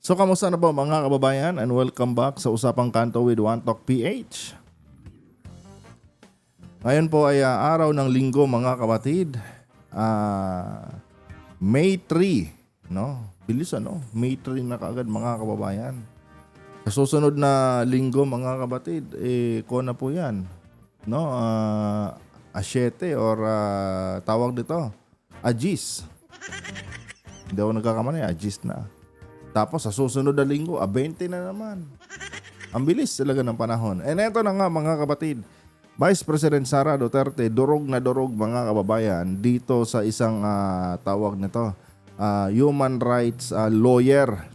So kamusta na po mga kababayan, and welcome back sa Usapang Kanto with One Talk PH. Ngayon po ay araw ng linggo mga kapatid. May 3, no? Bilis ano? May 3 na kaagad mga kababayan. Sa susunod na linggo mga kapatid, kona po 'yan, no? A7 or tawag dito, Agis. Hindi ako nagkakamali, Agis na. Tapos sa susunod na linggo, 20 na naman. Ang bilis talaga ng panahon. And eto na nga mga kapatid, Vice President Sara Duterte, durog na durog mga kababayan dito sa isang tawag nito, human rights lawyer.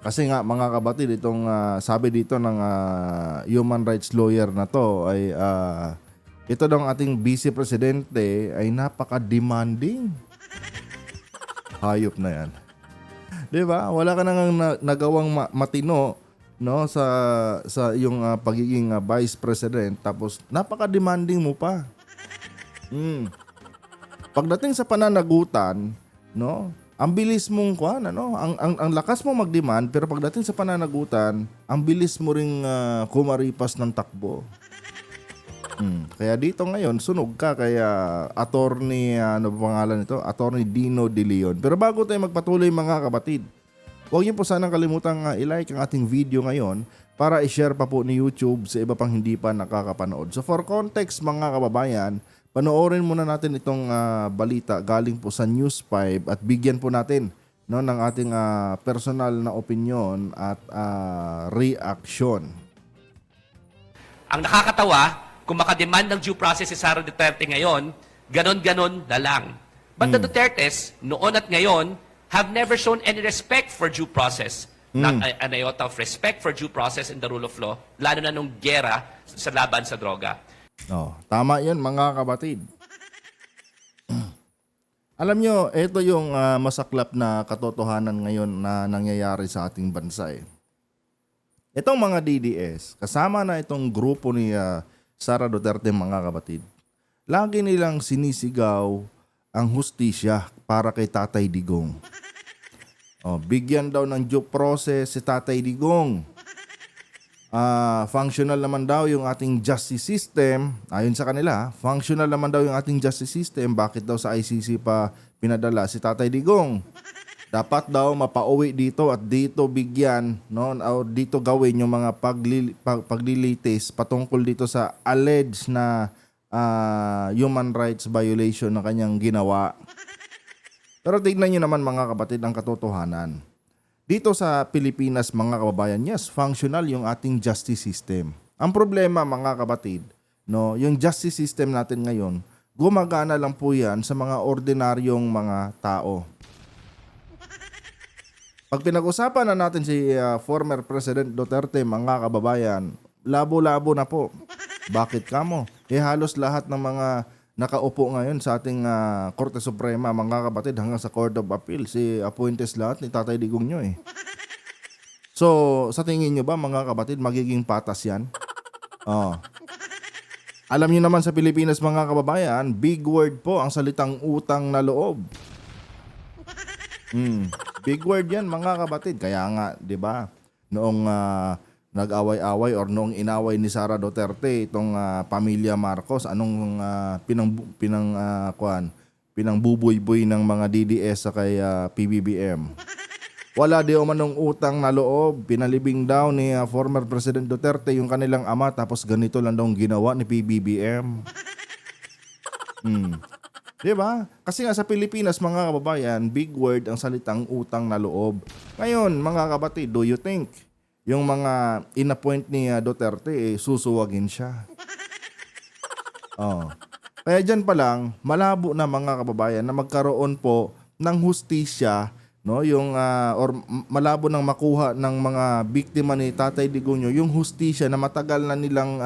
Kasi nga mga kapatid, itong sabi dito ng human rights lawyer na to ay ito daw ang ating Vice Presidente ay napaka-demanding. Hayop na yan. 'Di ba? Wala ka nang nagawang matino, no, sa yung pagiging Vice President, tapos napaka-demanding mo pa. Pagdating sa pananagutan, no, ang bilis mong ang lakas mo mag-demand, pero pagdating sa pananagutan, ang bilis mo ring kumaripas ng takbo. Kaya dito ngayon, sunog ka kaya attorney, ano pangalan nito? Attorney Dino De Leon. Pero bago tayo magpatuloy mga kapatid, huwag niyo po sanang kalimutang i-like ang ating video ngayon para i-share pa po ni YouTube sa iba pang hindi pa nakakapanood. So for context mga kababayan, panoorin muna natin itong balita galing po sa News 5 at bigyan po natin, no, ng ating personal na opinion at reaction. Ang nakakatawa, kung makademand ng due process si Sara Duterte ngayon, ganon-ganon na lang. But the Dutertes, noon at ngayon, have never shown any respect for due process. Not an iota of respect for due process in the rule of law, lalo na nung gera sa laban sa droga. Oh, tama 'yan mga kapatid. Alam nyo, ito yung masaklap na katotohanan ngayon na nangyayari sa ating bansa. Itong mga DDS, kasama na itong grupo ni Sara Duterte mga kapatid, lagi nilang sinisigaw ang hustisya para kay Tatay Digong. Bigyan daw ng due process si Tatay Digong. Functional naman daw yung ating justice system. Ayon sa kanila, functional naman daw yung ating justice system. Bakit daw sa ICC pa pinadala si Tatay Digong? Dapat daw mapauwi dito at dito bigyan, no, o dito gawin yung mga paglilitis patungkol dito sa alleged na human rights violation na kanyang ginawa. Pero tignan nyo naman mga kapatid ang katotohanan. Dito sa Pilipinas mga kababayan, yes, functional yung ating justice system. Ang problema mga kapatid, no, yung justice system natin ngayon, gumagana lang po yan sa mga ordinaryong mga tao. Pag pinag-usapan na natin si former President Duterte mga kababayan, labo-labo na po. Bakit kamo? Halos lahat ng mga nakaupo ngayon sa ating Korte Suprema mga kapatid hanggang sa Court of Appeal, si appointees lahat ni Tatay Digong nyo . So, sa tingin nyo ba mga kapatid, magiging patas yan? Alam nyo naman sa Pilipinas mga kababayan, big word po ang salitang utang na loob. Big word yan mga kapatid. Kaya nga, 'di ba? Noong nag-away-away or noong inaway ni Sara Duterte itong pamilya Marcos, anong pinangbuboy-boy ng mga DDS sa kay PBBM. Wala di umanong utang na loob. Pinalibing daw ni former President Duterte yung kanilang ama, tapos ganito lang daw ginawa ni PBBM. Diba? Kasi nga sa Pilipinas mga kababayan, big word ang salitang utang na loob. Ngayon mga kapatid, do you think yung mga inappoint ni Duterte susuwagin siya? Kaya dyan pa lang, malabo na mga kababayan na magkaroon po ng hustisya, no, yung or malabo nang makuha ng mga biktima ni Tatay Digong yung hustisya na matagal na nilang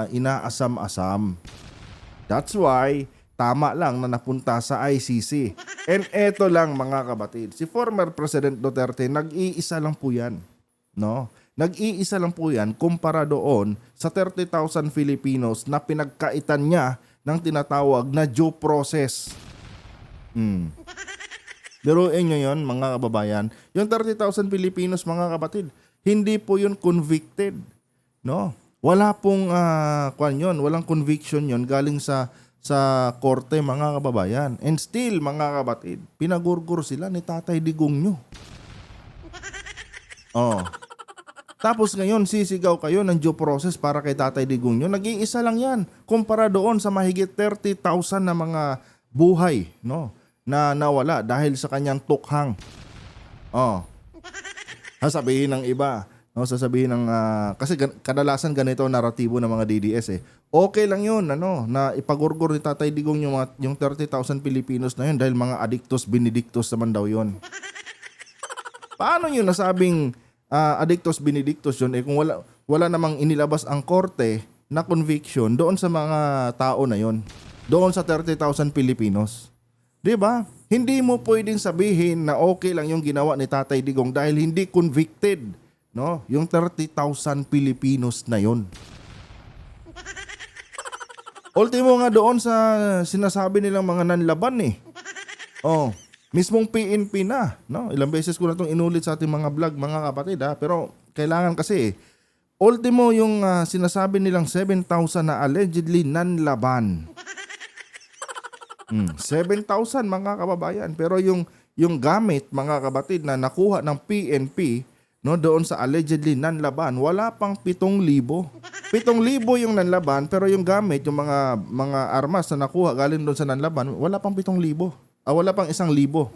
inaasam-asam. That's why tama lang na napunta sa ICC. And eto lang mga kapatid, si former President Duterte, nag-iisa lang po yan. No? Nag-iisa lang po yan kumpara doon sa 30,000 Filipinos na pinagkaitan niya ng tinatawag na due process. Biruin nyo yun, mga kababayan. Yung 30,000 Pilipinos, mga kapatid, hindi po yun convicted. No? Wala pong, walang conviction yun galing sa korte, mga kababayan. And still, mga kapatid, pinagurgur sila ni Tatay Digong nyo. Oh. Tapos ngayon, sisigaw kayo ng due process para kay Tatay Digong nyo. Nag-iisa lang yan. Kumpara doon sa mahigit 30,000 na mga buhay, no? Na nawala dahil sa kanyang tukhang. Oh. Sasabihin ng iba, no, sasabihin ng kasi kadalasan ganito ang naratibo ng mga DDS eh. Okay lang 'yun, na ipagurgur ni Tatay Digong yung 30,000 Pilipinos na 'yun dahil mga adictos benedictos naman daw 'yun. Paano 'yun nasabing adictos benedictos 'yun kung wala namang inilabas ang korte na conviction doon sa mga tao na 'yon. Doon sa 30,000 Pilipinos. 'Di ba? Hindi mo pwedeng sabihin na okay lang yung ginawa ni Tatay Digong dahil hindi convicted, no? Yung 30,000 Pilipinos na 'yon. Ultimo nga doon sa sinasabi nilang mga nanlaban eh. Oh, mismong PNP na, no? Ilang beses ko na itong inulit sa ating mga vlog, mga kapatid, pero kailangan kasi ultimo yung sinasabi nilang 7,000 na allegedly nanlaban. 7,000 mga kababayan, pero yung gamit, mga kapatid, na nakuha ng PNP, no, doon sa allegedly nanlaban, wala pang 7,000. 7,000 yung nanlaban, pero yung gamit, yung mga armas na nakuha galing doon sa nanlaban, wala pang 7,000. Wala pang 1,000.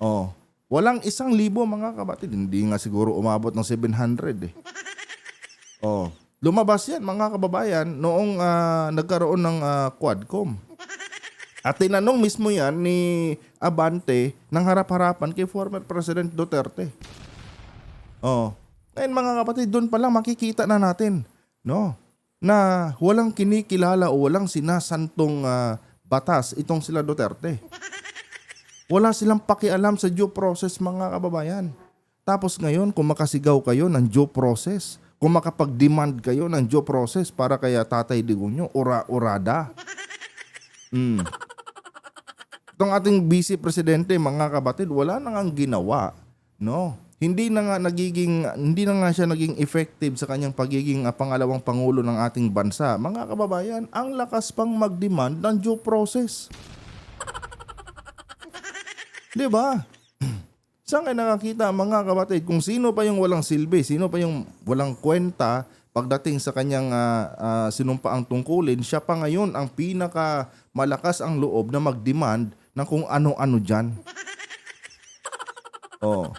Oh, walang 1,000 mga kapatid. Hindi nga siguro umabot ng 700 eh. Oh, lumabas yan, mga kababayan, noong nagkaroon ng Quadcom. At tinanong mismo yan ni Abante ng harap-harapan kay former President Duterte. Oh, ngayon mga kapatid, doon pa lang makikita na natin, no, na walang kinikilala o walang sinasantong batas itong sila Duterte. Wala silang pakialam sa due process, mga kababayan. Tapos ngayon, kung makasigaw kayo ng due process, kung makapag-demand kayo ng due process para kaya Tatay Digong nyo, ura-urada. Itong ating vice presidente, mga kapatid, wala na ngang ginawa, no? Hindi na nga siya naging effective sa kanyang pagiging pangalawang pangulo ng ating bansa. Mga kababayan, ang lakas pang mag-demand ng due process. 'Di ba? Saan kayo nakakita, mga kapatid, kung sino pa yung walang silbi, sino pa yung walang kwenta pagdating sa kanyang sinumpaang tungkulin, siya pa ngayon ang pinaka malakas ang loob na mag-demand ng kung ano-ano dyan. Oh,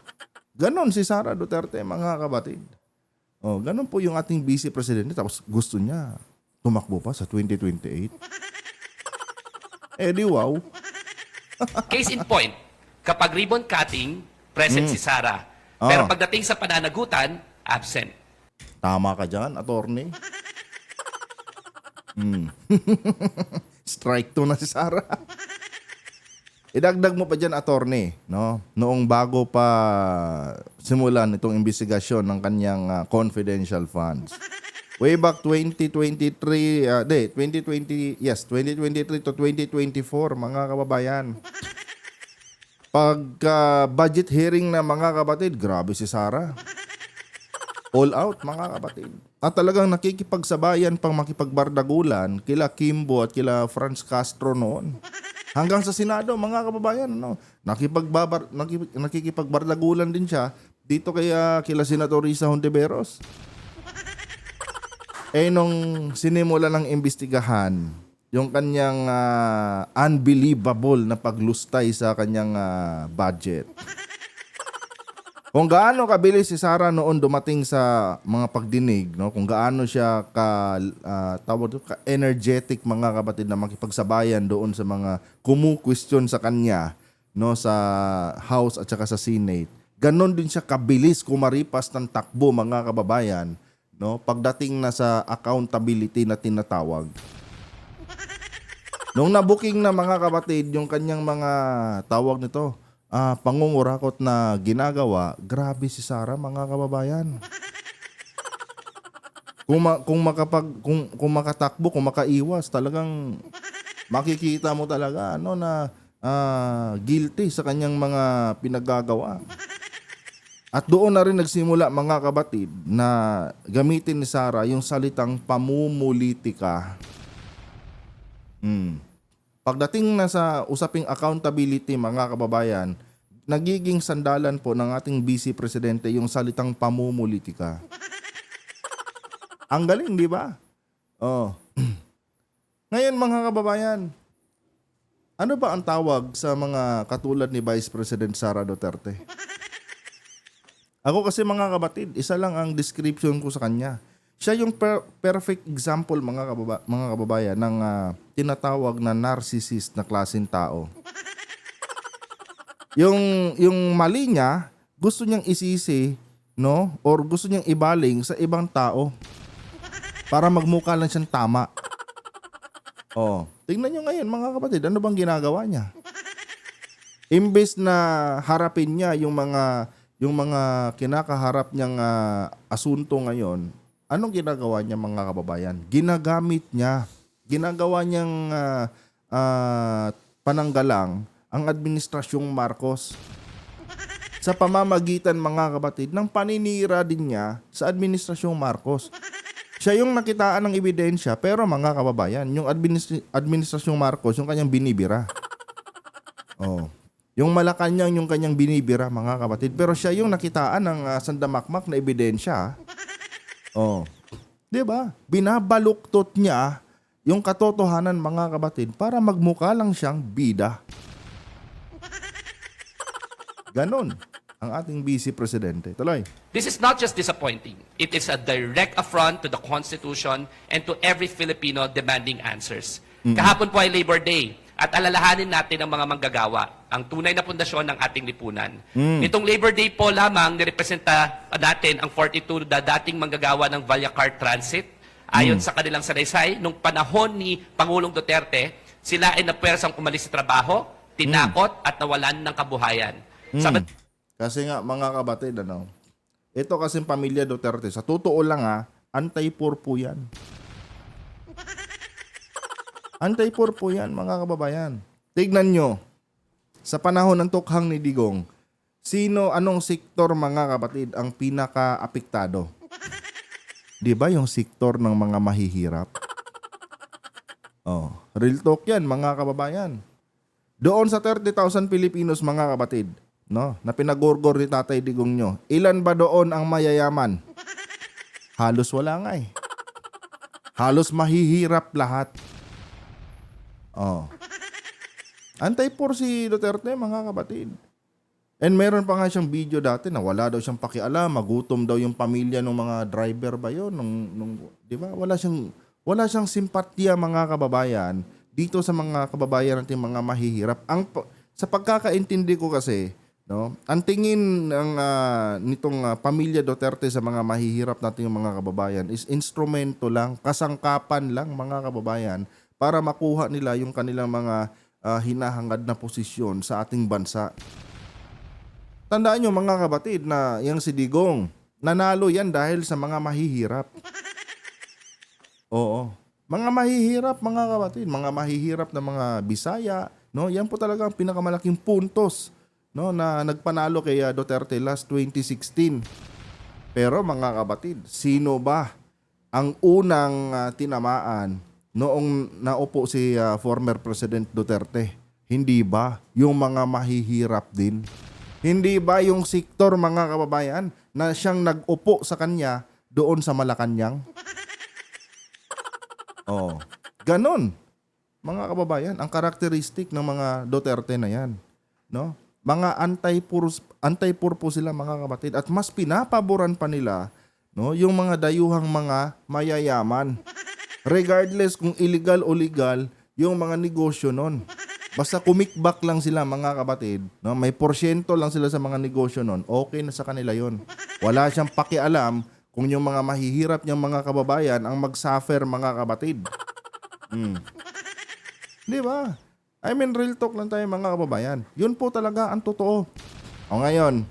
ganon si Sara Duterte, mga kapatid. Oh, ganon po yung ating vice presidente, tapos gusto niya tumakbo pa sa 2028. Di wow. Case in point, kapag ribbon cutting, present si Sara. Pero pagdating sa pananagutan, absent. Tama ka dyan, attorney. Strike 2 na si Sara. Idagdag mo pa dyan, attorney, no? Noong bago pa simulan itong investigasyon ng kanyang confidential funds. Way back 2023, 2023 to 2024, mga kababayan. Pagka budget hearing na, mga kapatid, grabe si Sara. All out, mga kapatid. At talagang nakikipagsabayan pang makipagbardagulan kila Kimbo at kila Franz Castro noon. Hanggang sa Senado, mga kababayan, no? Nakikipagbardagulan din siya dito kila Senator Risa Hontiveros. Nung sinimula ng imbestigahan, yung kanyang unbelievable na paglustay sa kanyang budget. Kung gaano kabilis si Sara noon dumating sa mga pagdinig, no? Kung gaano siya ka-energetic, mga kapatid, na makipagsabayan doon sa mga kumu-question sa kanya, no, sa House at saka sa Senate. Ganon din siya kabilis kumaripas ng takbo, mga kababayan, no, pagdating na sa accountability na tinatawag. Nung nabuking na, mga kapatid, yung kanyang mga tawag nito, pangungurakot na ginagawa, grabe si Sara, mga kababayan. Kung makatakbo, kung makaiwas, talagang makikita mo talaga, na guilty sa kanyang mga pinagagawa. At doon na rin nagsimula, mga kapatid, na gamitin ni Sara yung salitang pamumulitika. Pagdating na sa usaping accountability, mga kababayan, nagiging sandalan po ng ating Vice Presidente yung salitang pamumulitika. Ang galing, di ba? Oh. Ngayon, mga kababayan, ano ba ang tawag sa mga katulad ni Vice President Sara Duterte? Ako kasi, mga kapatid, isa lang ang description ko sa kanya. Siya yung perfect example, mga kababayan, ng tinatawag na narcissist na klaseng tao. Yung mali niya, gusto niyang isisi, no? Or gusto niyang ibaling sa ibang tao para magmukha lang siyang tama. Oh, tingnan niyo ngayon, mga kapatid, ano bang ginagawa niya? Imbes na harapin niya yung mga kinakaharap niyang asunto ngayon, anong ginagawa niya, mga kababayan? Ginagamit niya. Ginagawa niyang pananggalang ang administrasyong Marcos sa pamamagitan, mga kapatid, ng paninira din niya sa administrasyong Marcos. Siya yung nakitaan ng ebidensya, pero mga kababayan, yung administrasyong Marcos, yung kanyang binibira. Oh. Yung Malacanang yung kanyang binibira, mga kapatid. Pero siya yung nakitaan ng sandamakmak na ebidensya. Oh. 'Di ba? Binabaluktot niya yung katotohanan, mga kapatid, para magmukha lang siyang bida. Ganon ang ating Vice Presidente. Tuloy. This is not just disappointing. It is a direct affront to the Constitution and to every Filipino demanding answers. Kahapon po ay Labor Day at alalahanin natin ang mga manggagawa, ang tunay na pundasyon ng ating lipunan. Nitong Labor Day po lamang, nirepresenta natin ang 42 na dating manggagawa ng Vallarcar Transit. Ayon sa kanilang salaysay, nung panahon ni Pangulong Duterte, sila ay napersang umalis sa trabaho, tinakot at nawalan ng kabuhayan. Kasi nga, mga kapatid, ito kasing pamilya Duterte, sa totoo lang anti-poor po yan. Anti-poor po yan, mga kababayan. Tignan nyo, sa panahon ng tukhang ni Digong, anong sektor, mga kapatid, ang pinaka-apektado? Di ba yung sektor ng mga mahihirap? Oh, real talk yan, mga kababayan. Doon sa 30,000 Pilipinos, mga kapatid, na pinagorgor ni Tatay Digong nyo, ilan ba doon ang mayayaman? Halos wala nga eh. Halos mahihirap lahat. Oh. Anti-poor si Duterte, mga kapatid. And meron pa nga siyang video dati na wala daw siyang pakialam, magutom daw yung pamilya ng mga driver ba yun? Di ba? Wala siyang simpatya, mga kababayan, dito sa mga kababayan natin mga mahihirap. Sa pagkakaintindi ko kasi, ang tingin ng nitong pamilya Duterte sa mga mahihirap nating mga kababayan is instrumento lang, kasangkapan lang, mga kababayan, para makuha nila yung kanilang mga hinahangad na posisyon sa ating bansa. Tandaan nyo, mga kapatid, na yung si Digong, nanalo yan dahil sa mga mahihirap. Oo. Mga mahihirap, mga kapatid, mga mahihirap na mga Bisaya, yan po talaga ang pinakamalaking puntos, na nagpanalo kay Duterte last 2016. Pero, mga kapatid, sino ba ang unang tinamaan noong naupo si former President Duterte? Hindi ba yung mga mahihirap din? Hindi ba yung sektor, mga kababayan, na siyang nag-upo sa kanya doon sa Malacanang? Oh, ganon, mga kababayan, ang karakteristik ng mga Duterte na yan. Mga anti-poor po sila, mga kapatid. At mas pinapaboran pa nila yung mga dayuhang mga mayayaman. Regardless kung illegal o legal yung mga negosyo nun. Basta kumikbak lang sila, mga kapatid, may porsyento lang sila sa mga negosyo nun, okay na sa kanila yon. Wala siyang pakialam kung yung mga mahihirap niyang mga kababayan ang mag-suffer, mga kapatid. Di ba? I mean, real talk lang tayo, mga kababayan. Yun po talaga ang totoo. O ngayon,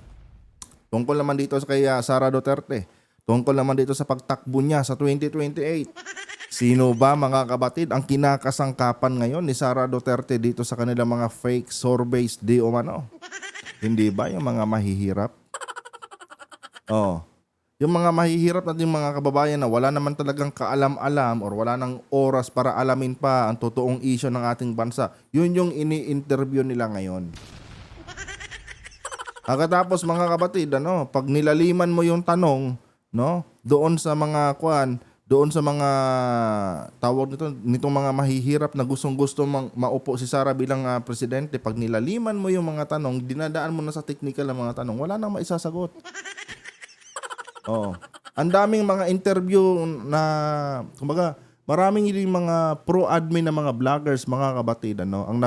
tungkol naman dito kay Sara Duterte, tungkol naman dito sa pagtakbo niya sa 2028. Sino ba mga kabatid ang kinakasangkapan ngayon ni Sara Duterte dito sa kanilang mga fake surveys di umano? Hindi ba yung mga mahihirap? Oh, yung mga mahihirap nating mga kababayan na wala naman talagang kaalam-alam or wala nang oras para alamin pa ang totoong issue ng ating bansa. Yun yung ini-interview nila ngayon. Pagkatapos mga kapatid, pag nilaliman mo yung tanong, no, doon sa mga doon sa mga tawag nitong mga mahihirap na gustong-gusto maupo si Sara bilang presidente, pag nilaliman mo yung mga tanong, dinadaan mo na sa technical na mga tanong, wala nang maisasagot. Oh. Ang daming mga interview na, kumbaga, maraming yung mga pro-admin na mga vloggers, mga kabatid, ang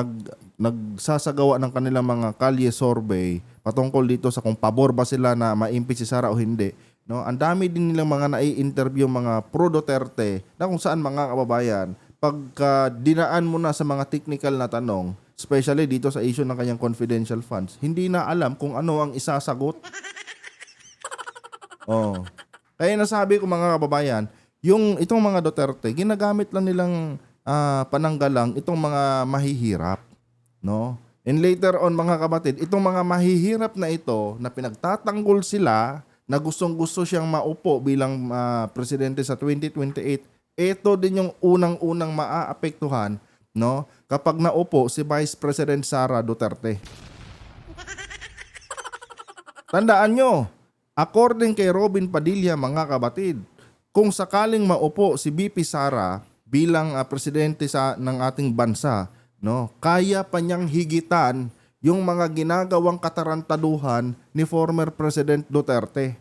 nagsasagawa ng kanilang mga kalye survey patungkol dito sa kung pabor ba sila na ma-impeach si Sara o hindi. No, ang dami din nilang mga nai-interview mga pro Duterte na kung saan mga kababayan, pagka dinaan mo na sa mga technical na tanong, especially dito sa issue ng kanyang confidential funds, hindi na alam kung ano ang isasagot. Oh. Kaya nasabi ko mga kababayan, itong mga Duterte, ginagamit lang nilang pananggalang itong mga mahihirap, no? And later on mga kabatid, itong mga mahihirap na ito na pinagtatanggol sila na gustong-gusto siyang maupo bilang presidente sa 2028, ito din yung unang-unang maaapektuhan, no? Kapag naupo si Vice President Sara Duterte. Tandaan nyo, according kay Robin Padilla mga kabatid, kung sakaling maupo si VP Sara bilang presidente ng ating bansa, no, kaya pa niyang higitan yung mga ginagawang katarantaduhan ni former President Duterte.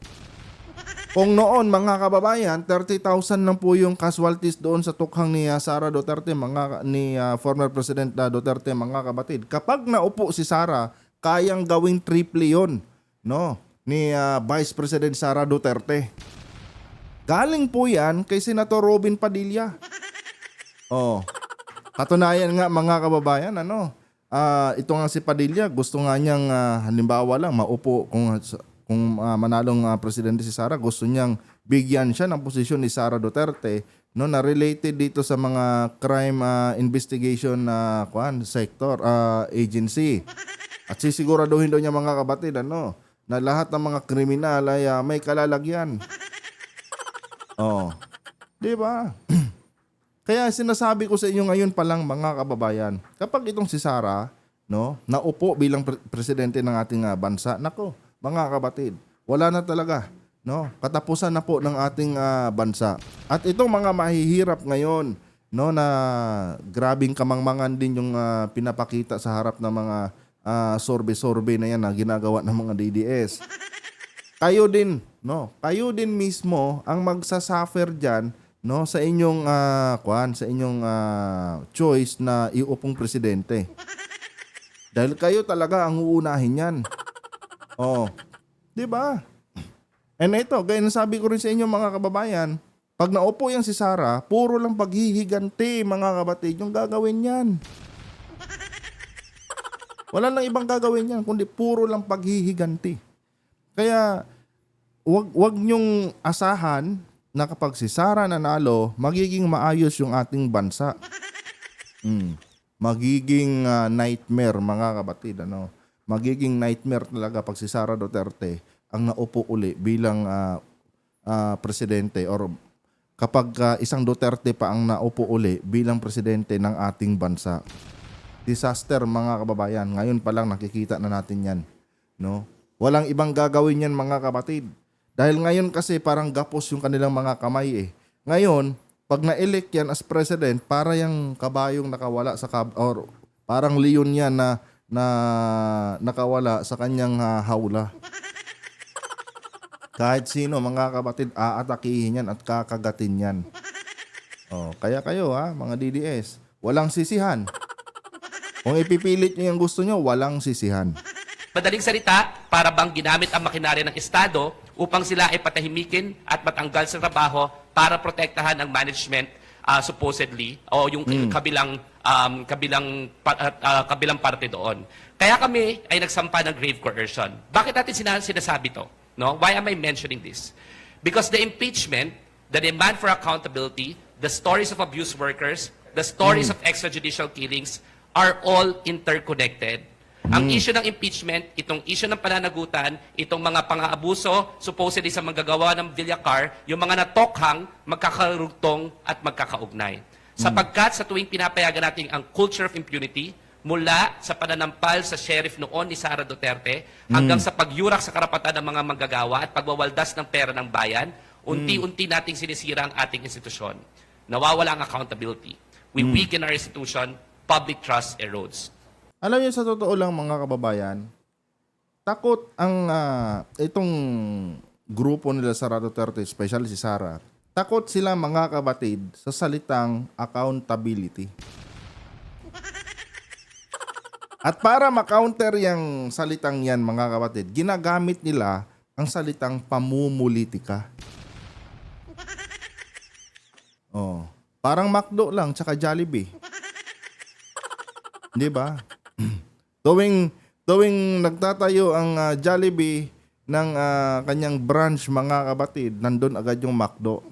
Kung noon mga kababayan, 30,000 lang po yung casualties doon sa tukhang ni Sara Duterte, ni former President Duterte mga kabatid. Kapag naupo si Sara, kayang gawing triple yun, no, ni Vice President Sara Duterte. Galing po yan kay Senator Robin Padilla. Oh. Katunayan nga mga kababayan, ito nga si Padilla, gusto nga niyang halimbawa lang maupo kung manalong presidente si Sara, gusto niyang bigyan siya ng posisyon ni Sara Duterte, no, na related dito sa mga crime investigation sector agency. At sisiguraduhin daw niya mga kabatid na lahat ng mga kriminal ay may kalalagyan. Oh. 'Di ba? Kaya sinasabi ko sa inyo ngayon pa lang mga kababayan, kapag itong si Sara, no, naupo bilang presidente ng ating bansa, nako, mga kabatid, wala na talaga, no? Katapusan na po ng ating bansa. At itong mga mahihirap ngayon, no, na grabing kamangmangan din yung pinapakita sa harap ng mga survey na yan na ginagawa ng mga DDS. Kayo din, no? Kayo din mismo ang magsasuffer diyan, no, sa inyong choice na iupong presidente. Dahil kayo talaga ang uunahin yan. Oh, 'di ba? And ito, gaya na sabi ko rin sa inyo mga kababayan, pag naupo yan si Sara, puro lang paghihiganti mga kabatid yung gagawin yan. Wala lang ibang gagawin yan, kundi puro lang paghihiganti. Kaya, wag nyong asahan na kapag si Sara nanalo, magiging maayos yung ating bansa. Magiging nightmare mga kabatid. Magiging nightmare talaga pag si Sara Duterte ang naupo uli bilang presidente, or kapag isang Duterte pa ang naupo uli bilang presidente ng ating bansa. Disaster mga kababayan. Ngayon pa lang nakikita na natin yan. No? Walang ibang gagawin yan mga kabatid. Dahil ngayon kasi parang gapos yung kanilang mga kamay eh. Ngayon, pag na-elect yan as president, para yung kabayong nakawala or parang leon yan na nakawala sa kanyang hawla. Kahit sino mga kabatid, aatakihin yan at kakagatin yan. Kaya kayo mga DDS, walang sisihan. Kung ipipilit nyo yung gusto nyo, walang sisihan. Madaling salita, para bang ginamit ang makinarya ng Estado upang sila ay patahimikin at matanggal sa trabaho para protektahan ang management supposedly o yung kabilang parte doon. Kaya kami ay nagsampa ng grave coercion. Bakit natin sinasabi to? No? Why am I mentioning this? Because the impeachment, the demand for accountability, the stories of abused workers, the stories of extrajudicial killings are all interconnected. Ang issue ng impeachment, itong issue ng pananagutan, itong mga pang-aabuso, supposedly sa manggagawa ng Villacar, yung mga natokhang, magkakarugtong at magkakaugnay. Sapagkat sa tuwing pinapayagan natin ang culture of impunity, mula sa pananampal sa sheriff noon ni Sara Duterte, hanggang sa pagyurak sa karapatan ng mga manggagawa at pagwawaldas ng pera ng bayan, unti-unti nating sinisira ang ating institusyon. Nawawala ang accountability. We weaken our institution, public trust erodes. Alam niyo, sa totoo lang mga kababayan, takot ang itong grupo nila Sara Duterte, especially si Sara, takot sila mga kabatid sa salitang accountability. At para ma-counter yung salitang yan mga kabatid, ginagamit nila ang salitang pamumulitika. Oh, parang McDo lang tsaka Jollibee. 'Di ba? Tuwing nagtatayo ang Jollibee ng kanyang branch mga kabatid, nandun agad yung McDo.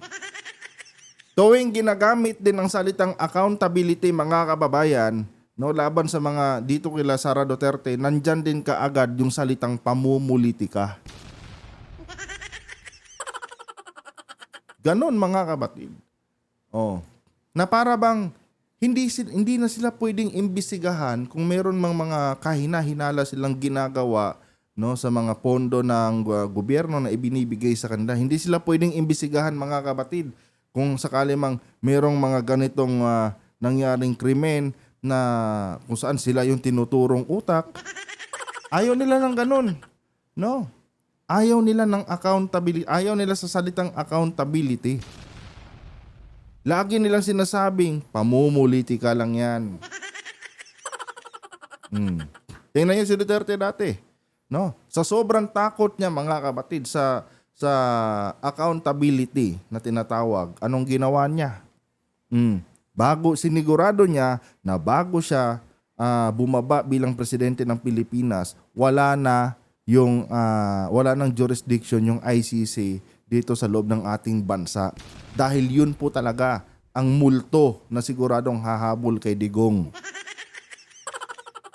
Tuwing ginagamit din ang salitang accountability mga kababayan, no, laban sa mga dito kila Sara Duterte, nandyan din kaagad yung salitang pamumulitika. Ganon mga kabatid. Oh, na para bang hindi na sila pwedeng imbestigahan kung meron mang mga kahina-hinala silang ginagawa, no, sa mga pondo ng gobyerno na ibinibigay sa kanila. Hindi sila pwedeng imbestigahan mga kabatid kung sakali mang merong mga ganitong nangyaring krimen na kung saan sila yung tinuturong utak. Ayaw nila ng ganun. No. Ayaw nila ng accountability. Ayaw nila sa salitang accountability. Lagi nilang sinasabing, pamumulitika lang yan. Tingnan niyo si Duterte dati. No? Sa sobrang takot niya mga kabatid sa accountability na tinatawag, anong ginawa niya? Bago sinigurado niya na bago siya bumaba bilang presidente ng Pilipinas, wala nang jurisdiction yung ICC dito sa loob ng ating bansa. Dahil yun po talaga ang multo na siguradong hahabol kay Digong.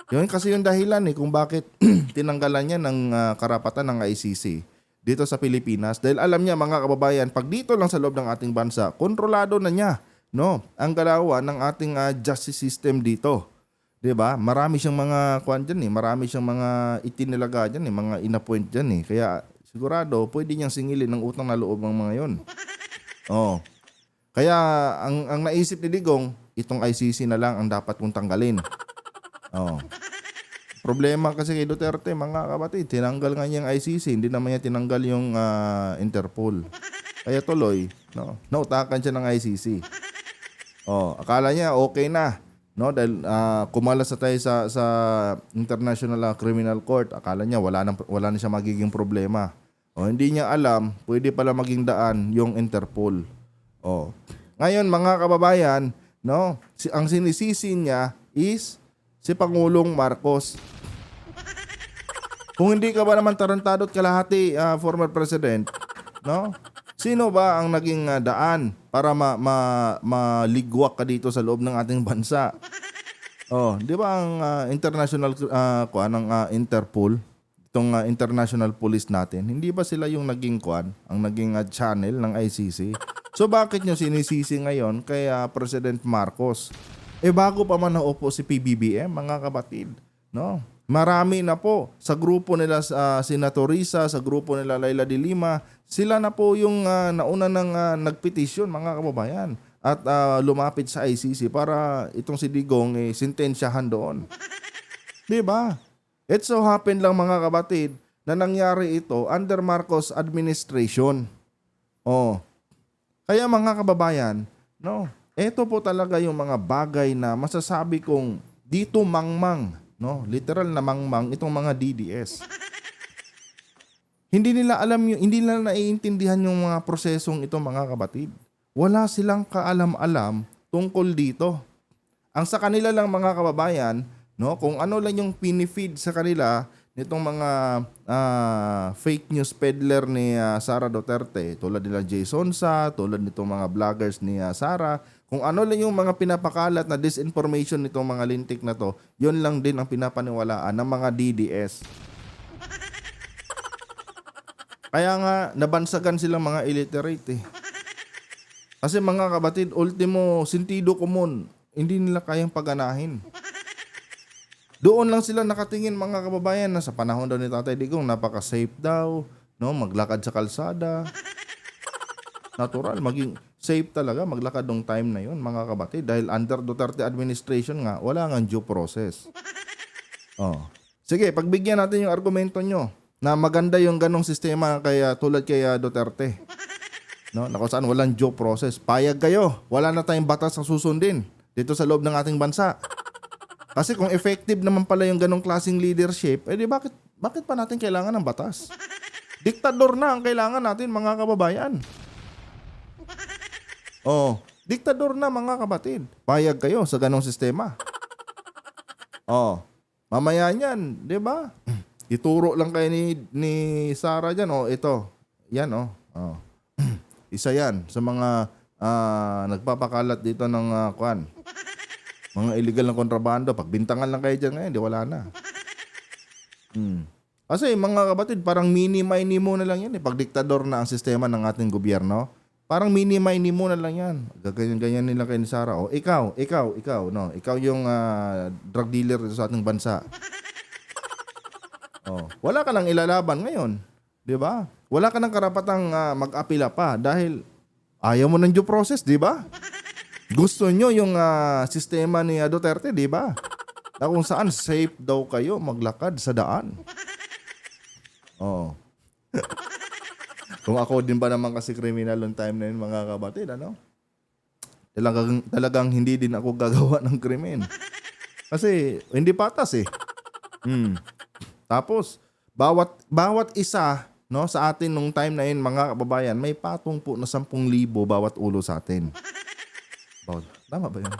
Yun kasi yung dahilan kung bakit tinanggalan niya ng karapatan ng ICC dito sa Pilipinas. Dahil alam niya mga kababayan, pag dito lang sa loob ng ating bansa, kontrolado na niya, no, ang galawan ng ating justice system dito. 'Di ba? Marami siyang mga kuan diyan marami siyang mga itinilaga diyan mga inappoint diyan Kaya sigurado pwede niyang singilin ng utang na loob ng mga 'yon. Oh. Kaya ang naisip ni Digong, itong ICC na lang ang dapat kong tanggalin. Oh. Problema kasi kay Duterte, mga kapatid, tinanggal nga niya yung ICC, hindi naman niya tinanggal yung Interpol. Kaya tuloy, no, nautakan siya ng ICC. Oh, akala niya okay na, no, dahil kumalas na tayo sa International Criminal Court. Akala niya wala na siya magiging problema. Oh, hindi niya alam, pwede pala maging daan yung Interpol. Oh. Ngayon mga kababayan, no, ang sinisisi niya is si Pangulong Marcos. Kung hindi ka ba naman tarantado at kalahati former president, no? Sino ba ang naging daan para maligwak ka dito sa loob ng ating bansa? Oh, 'di ba ang international Interpol, itong international police natin, hindi ba sila yung naging ang naging channel ng ICC? So bakit nyo sinisisi ngayon kay President Marcos? Bago pa man naupo si PBBM, mga kapatid, no? Marami na po sa grupo nila Senator Risa, sa grupo nila Laila de Lima, sila na po yung nauna ng nagpetisyon, mga kababayan, at lumapit sa ICC para itong si Digong sintensyahan doon. 'Di ba? It so happened lang mga kapatid na nangyari ito under Marcos administration. Oh. Kaya mga kababayan, no, ito po talaga yung mga bagay na masasabi kong dito mangmang, no, literal na mangmang itong mga DDS. Hindi nila alam hindi nila naiintindihan yung mga prosesong ito mga kapatid. Wala silang kaalam-alam tungkol dito. Ang sa kanila lang mga kababayan, no, kung ano lang yung pinifeed sa kanila nitong mga fake news peddler ni Sara Duterte, tulad nila Jason Sa, tulad nitong mga vloggers ni Sara, kung ano lang yung mga pinapakalat na disinformation nitong mga lintik na to, yun lang din ang pinapaniwalaan ng mga DDS. Kaya nga, nabansagan silang mga illiterate eh. Kasi mga kabatid, ultimo, sentido común, hindi nila kayang paganahin. Doon lang sila nakatingin mga kababayan na sa panahon daw ni Tatay Digong, napaka-safe daw, no? Maglakad sa kalsada. Natural, maging safe talaga maglakad ng time na yun mga kabatid. Dahil under Duterte administration nga, wala nga due process. Oh. Sige, pagbigyan natin yung argumento nyo na maganda yung ganong sistema tulad kay Duterte. No? Na kung saan walang due process. Payag kayo, wala na tayong batas na susundin dito sa loob ng ating bansa. Kasi kung effective naman pala yung ganong klaseng leadership, di bakit pa natin kailangan ng batas? Diktador na ang kailangan natin mga kababayan. Oh, diktador na mga kapatid. Payag kayo sa ganong sistema. Oh, mamaya niyan, di ba? Ituro lang kayo ni Sara dyan. Oh, ito. Yan, oh. Oh. Isa yan sa mga nagpapakalat dito ng mga illegal na kontrabando. Pagbintangan lang kayo dyan ngayon, di wala na. Kasi mga kapatid, parang mini-mini mo na lang yan. Pag diktador na ang sistema ng ating gobyerno, parang mini-mini mo na lang yan. Ganyan nila kay ni Sara. O, ikaw, no? Ikaw yung drug dealer sa ating bansa. Oh, wala ka lang ilalaban ngayon. Di ba? Wala ka ng karapatang mag-apila pa dahil ayaw mo ng due process, di ba? Gusto nyo yung sistema ni Duterte, di ba? Na kung saan safe daw kayo maglakad sa daan. Oh. Kung ako din ba naman kasi criminal long time na yun mga kabatid, ano? Talagang hindi din ako gagawa ng krimen. Kasi hindi patas eh. Tapos, bawat isa, no, sa atin nung time na yun mga kababayan, may patong po na 10,000 bawat ulo sa atin. Tama ba yun?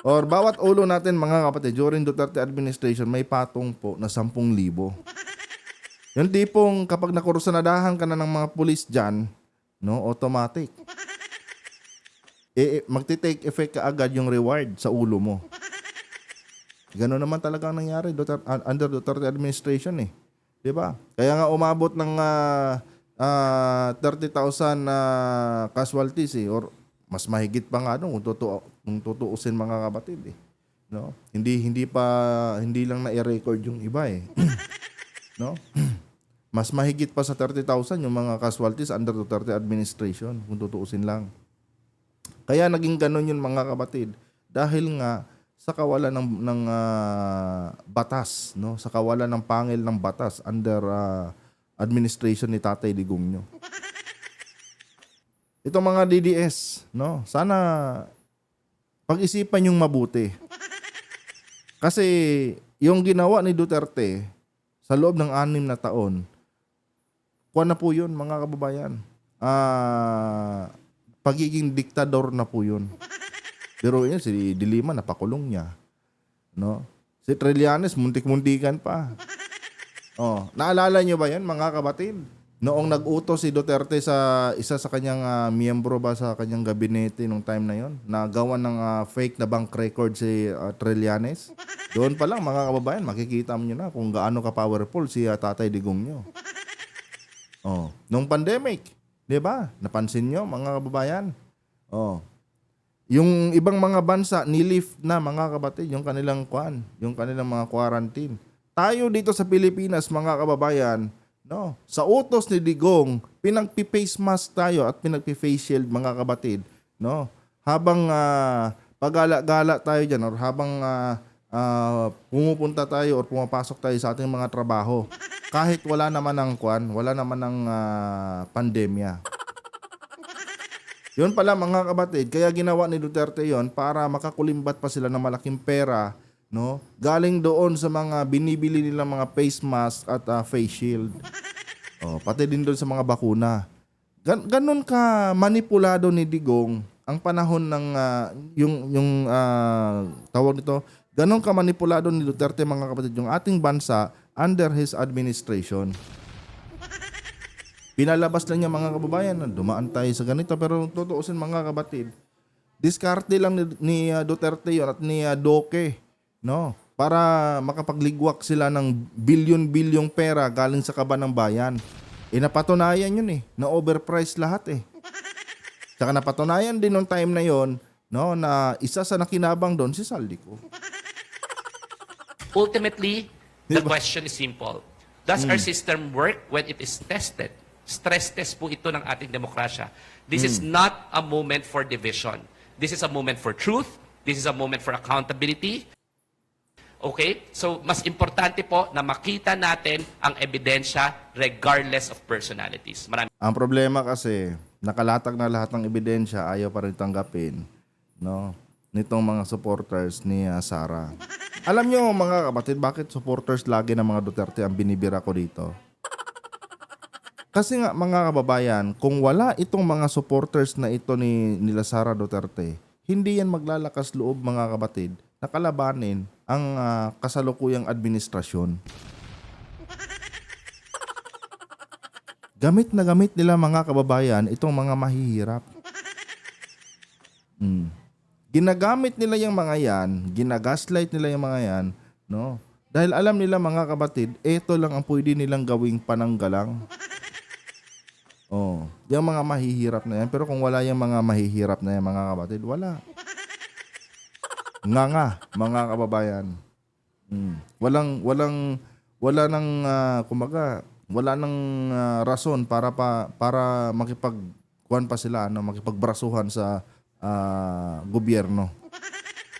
Or bawat ulo natin mga kapatid, during Duterte administration, may patong po na 10,000. Yung tipong kapag nakurusanadahan ka na ng mga pulis dyan, no, automatic. Magti-take effect ka agad yung reward sa ulo mo. Gano'n naman talaga ang nangyari under Duterte administration eh. Di ba? Kaya nga umabot ng 30,000 casualties eh, or mas mahigit pa nga doon kung tutuusin mga kapatid eh. No? Hindi lang na i-record yung iba eh. No? Mas mahigit pa sa 30,000 yung mga casualties under Duterte administration kung tutuusin lang. Kaya naging ganun yun mga kapatid dahil nga sa kawalan ng batas, no? Sa kawalan ng pangil ng batas under administration ni Tatay Digong nyo. Itong mga DDS, no? Sana pag-isipan yung mabuti. Kasi yung ginawa ni Duterte sa loob ng 6 na taon, kuwan na po yun mga kababayan. Pagiging diktador na po yun. Pero yun, si Dilima napakulong niya. No? Si Trillanes, muntik-muntikan pa. Oh, naalala nyo ba yan mga kabatid? Noong nag-utos si Duterte sa isa sa kanyang miyembro ba sa kanyang gabinete nung time na yon, nagawa ng fake na bank record si Trillanes. Doon pa lang mga kababayan, makikita mo na kung gaano ka-powerful si Tatay Digong nyo. Oh, nung pandemic, 'di ba? Napansin nyo mga kababayan? Oh. Yung ibang mga bansa nilift na mga kabatid yung kanilang yung kanilang mga quarantine. Tayo dito sa Pilipinas mga kababayan, no, sa utos ni Digong, pinagpi-face mask tayo at pinagpi-face shield mga kabatid, no? Habang pagala-gala tayo diyan or habang pumupunta tayo or pumapasok tayo sa ating mga trabaho. Kahit wala naman wala naman ng pandemya. Yun pala mga kabatid, kaya ginawa ni Duterte yon para makakulimbat pa sila ng malaking pera, no? Galing doon sa mga binibili nilang mga face mask at face shield. Oh, pati din doon sa mga bakuna. Ganon ka manipulado ni Digong ang panahon ng tawag nito, ganon ka manipulado ni Duterte mga kapatid yung ating bansa under his administration. Pinalabas lang niya mga kababayan na dumaan tayo sa ganito, pero tutuusin mga kabatid, diskarte lang ni Duterte yun at ni Duque, no? Para makapagligwak sila ng bilyon-bilyong pera galing sa kaban ng bayan. Napatunayan yun na overpriced lahat Tsaka napatunayan din nung time na yon, no, na isa sa nakinabang doon si Saldico. Ultimately, the question is simple. Does our system work when it is tested? Stress test po ito ng ating demokrasya. This is not a moment for division. This is a moment for truth. This is a moment for accountability. Okay? So, mas importante po na makita natin ang ebidensya regardless of personalities. Maraming Ang problema kasi, nakalatag na lahat ng ebidensya, ayaw pa rin tanggapin, no, nitong mga supporters ni Sara. Alam nyo mga kapatid, bakit supporters lagi ng mga Duterte ang binibira ko dito? Kasi nga mga kababayan, kung wala itong mga supporters na ito nila Sara Duterte, hindi yan maglalakas loob mga kapatid na kalabanin ang kasalukuyang administrasyon. Gamit na gamit nila mga kababayan itong mga mahihirap. Ginagamit nila yung mga yan, ginagaslight nila yung mga yan, no? Dahil alam nila mga kabatid, ito lang ang pwede nilang gawing pananggalang. Yung mga mahihirap na yan. Pero kung wala yung mga mahihirap na yan mga kabatid, wala. Nga, mga kababayan. Wala nang rason para makipagkuhan pa sila, makipagbrasuhan sa gobyerno.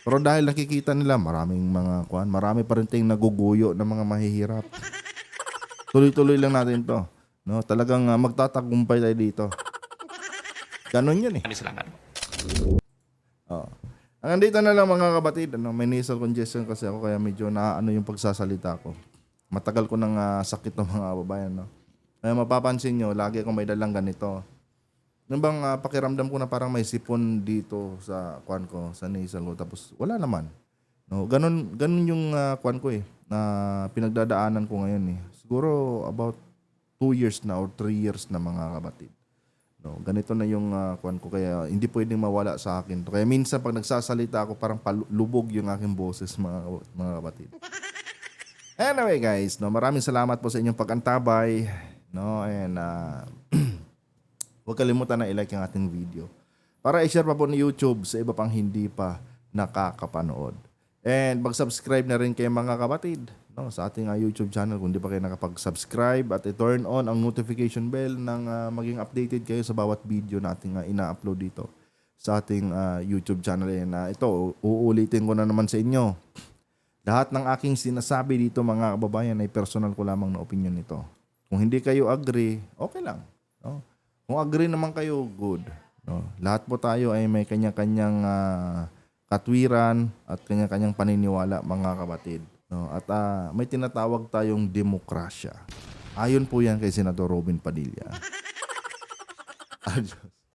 Pero dahil nakikita nila marami pa rin tayong naguguyo ng mga mahihirap. Tuloy-tuloy lang natin 'to, no? Talagang magtatagumpay tayo dito. Ganon 'yun salamat. Hanggang dito na lang mga kabatid, may nasal congestion kasi ako kaya medyo yung pagsasalita ko. Matagal ko nang sakit ng mga kababayan, no. Kaya mapapansin nyo, lagi akong may dalang ganito. Nung bang pakiramdam ko na parang may sipon dito sa kuan ko, sa nasal ko, tapos wala naman. No, ganun yung kuan ko na pinagdadaanan ko ngayon Siguro about 2 years na or 3 years na mga kabatid. No, ganito na yung kuan ko kaya hindi pwedeng mawala sa akin. Kaya minsan pag nagsasalita ako parang palubog yung aking boses mga kabatid. Anyway guys, no, maraming salamat po sa inyong pag-antabay, no, and huwag kalimutan na i-like ang ating video para i-share pa po ni YouTube sa iba pang hindi pa nakakapanood. And mag-subscribe na rin kayo mga kapatid, no, sa ating YouTube channel kung di pa kayo nakapag-subscribe at i-turn on ang notification bell nang maging updated kayo sa bawat video na ating ina-upload dito sa ating YouTube channel. And ito, uulitin ko na naman sa inyo. Lahat ng aking sinasabi dito mga kababayan ay personal ko lamang na opinion nito. Kung hindi kayo agree, okay lang. No? Kung agree naman kayo, good. No? Lahat po tayo ay may kanya-kanyang katwiran at kanya-kanyang paniniwala mga kapatid. No? At may tinatawag tayong demokrasya. Ayon po yan kay Senador Robin Padilla. Adios.